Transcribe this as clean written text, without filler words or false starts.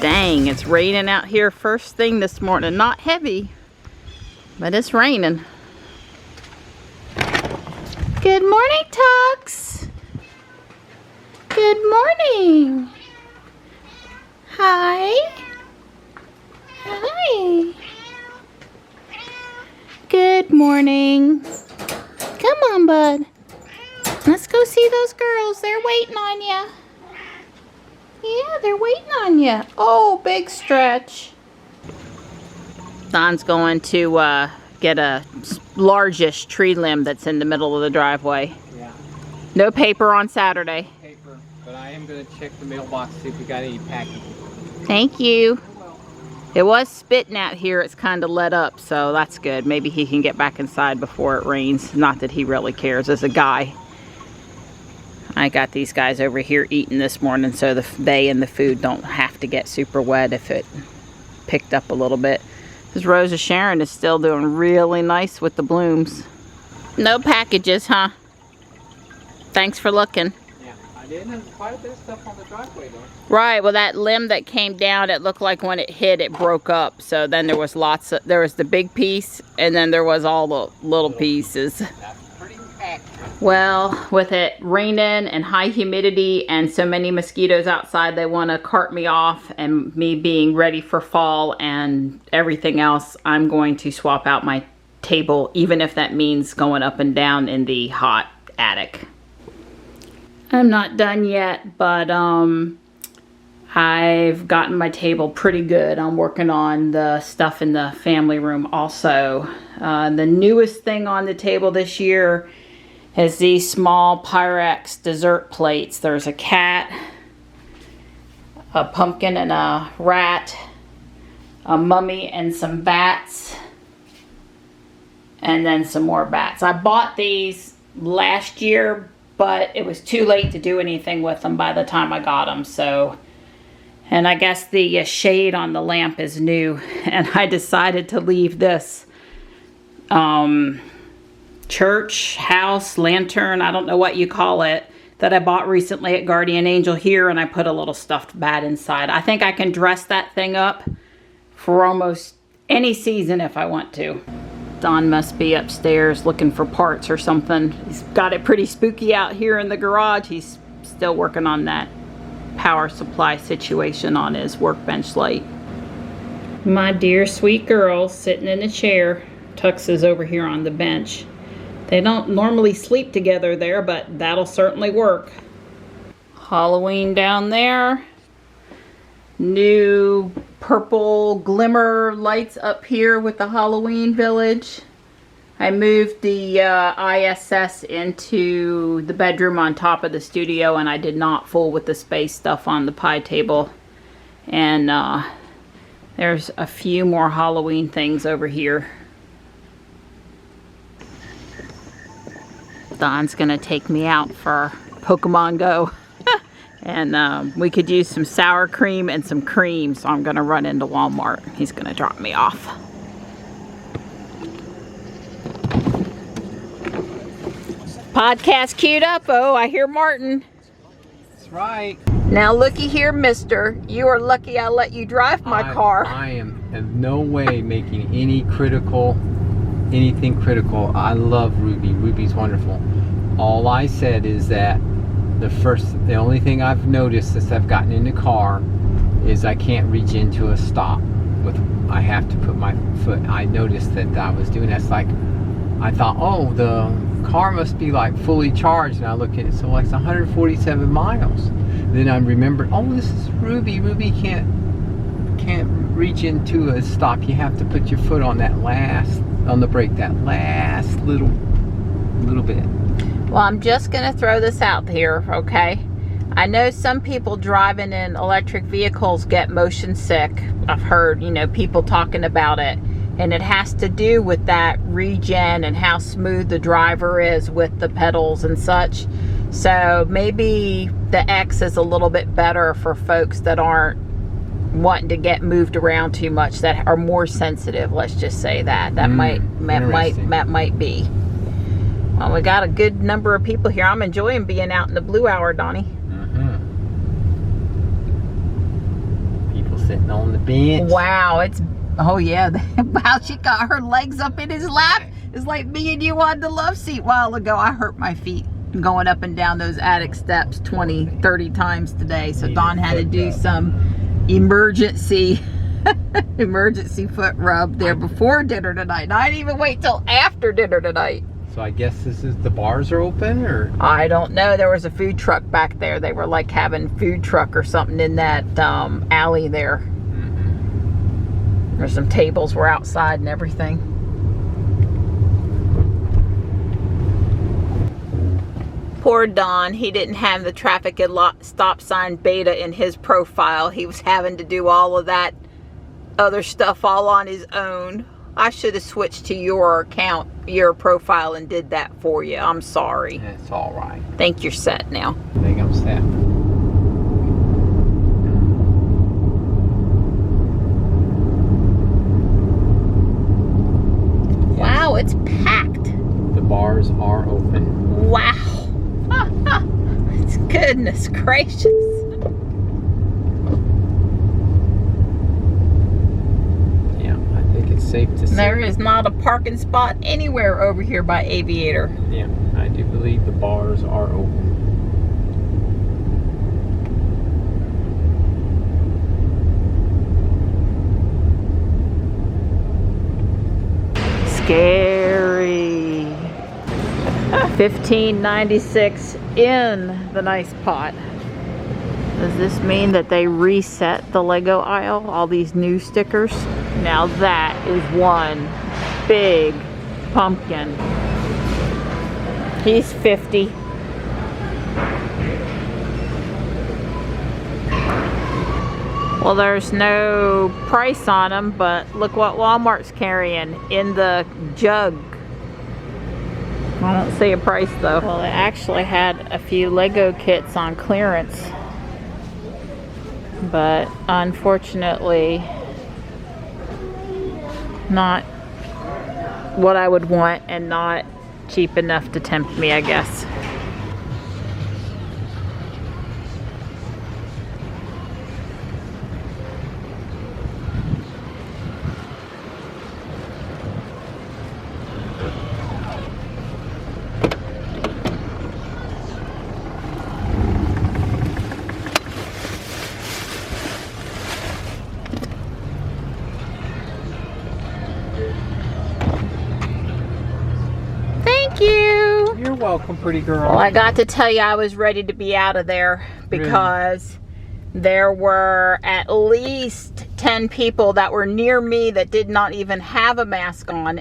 Dang, it's raining out here first thing this morning. Not heavy, but it's raining. Good morning, Tux. Good morning. Hi. Hi. Good morning. Come on, bud. Let's go see those girls. They're waiting on you. Yeah, they're waiting on you. Oh, big stretch. Don's going to get a largish tree limb that's in the middle of the driveway. Yeah. No paper on Saturday. Paper, but I am going to check the mailbox to see if we got any packaging. Thank you. It was spitting out here. It's kind of let up, so that's good. Maybe he can get back inside before it rains. Not that he really cares as a guy. I got these guys over here eating this morning, so they and the food don't have to get super wet if it picked up a little bit. This Rosa Sharon is still doing really nice with the blooms. No packages, huh? Thanks for looking. Yeah, I did have quite a bit of stuff on the driveway though. Right, well that limb that came down, it looked like when it hit, it broke up. So then there was lots of, there was the big piece, and then there was all the little pieces. That's pretty accurate. Well, with it raining and high humidity and so many mosquitoes outside, they want to cart me off, and me being ready for fall and everything else, I'm going to swap out my table, even if that means going up and down in the hot attic. I'm not done yet, but I've gotten my table pretty good. I'm working on the stuff in the family room also. The newest thing on the table this year is these small Pyrex dessert plates. There's a cat, a pumpkin and a rat, a mummy and some bats, and then some more bats. I bought these last year, but it was too late to do anything with them by the time I got them. So, and I guess the shade on the lamp is new, and I decided to leave this church, house, lantern, I don't know what you call it, that I bought recently at Guardian Angel here, and I put a little stuffed bat inside. I think I can dress that thing up for almost any season if I want to. Don must be upstairs looking for parts or something. He's got it pretty spooky out here in the garage. He's still working on that power supply situation on his workbench light. My dear sweet girl sitting in a chair. Tux is over here on the bench. They don't normally sleep together there, but that'll certainly work. Halloween down there. New purple glimmer lights up here with the Halloween village. I moved the ISS into the bedroom on top of the studio, and I did not fool with the space stuff on the pie table. And there's a few more Halloween things over here. Don's gonna take me out for Pokemon Go. And we could use some sour cream and some cream, so I'm gonna run into Walmart. He's gonna drop me off. Podcast queued up. Oh, I hear Martin. That's right. Now looky here, mister. You are lucky I let you drive my car. I am in no way making anything critical. I love Ruby. Ruby's wonderful. All I said is that the only thing I've noticed since I've gotten in the car is I can't reach into a stop. I have to put my foot. I noticed that I was doing that. It's like, I thought, oh, the car must be like fully charged, and I look at it, so like it's 147 miles. Then I remembered, oh, this is Ruby. Ruby can't reach into a stop. You have to put your foot on the brake, that last little bit. Well, I'm just gonna throw this out here, okay? I know some people driving in electric vehicles get motion sick. I've heard, people talking about it. And it has to do with that regen and how smooth the driver is with the pedals and such. So maybe the X is a little bit better for folks that aren't wanting to get moved around too much, that are more sensitive. Let's just say that might be. Well, we got a good number of people here. I'm enjoying being out in the blue hour, Donnie. sitting on the bench. Wow, oh yeah. Wow, she got her legs up in his lap. It's like me and you on the love seat a while ago. I hurt my feet going up and down those attic steps 20, 30 times today. So Dawn had to do some emergency foot rub there before dinner tonight. I didn't even wait till after dinner tonight. So I guess the bars are open, or? I don't know. There was a food truck back there. They were like having food truck or something in that alley there. There's some tables were outside and everything. Poor Don, he didn't have the traffic and stop sign beta in his profile. He was having to do all of that other stuff all on his own. I should have switched to your account, your profile, and did that for you. I'm sorry. It's all right. Think you're set now. I think I'm set. Wow, it's packed. The bars are open. Wow. Goodness gracious. Yeah, I think it's safe to say. There is not a parking spot anywhere over here by Aviator. Yeah, I do believe the bars are open. Scary. $15.96 in the nice pot. Does this mean that they reset the Lego aisle? All these new stickers? Now that is one big pumpkin. He's 50. Well, there's no price on them, but look what Walmart's carrying in the jug. I don't see a price though. Well, they actually had a few Lego kits on clearance, but unfortunately not what I would want and not cheap enough to tempt me, I guess. You're welcome, pretty girl. Well, I got to tell you, I was ready to be out of there because there were at least 10 people that were near me that did not even have a mask on.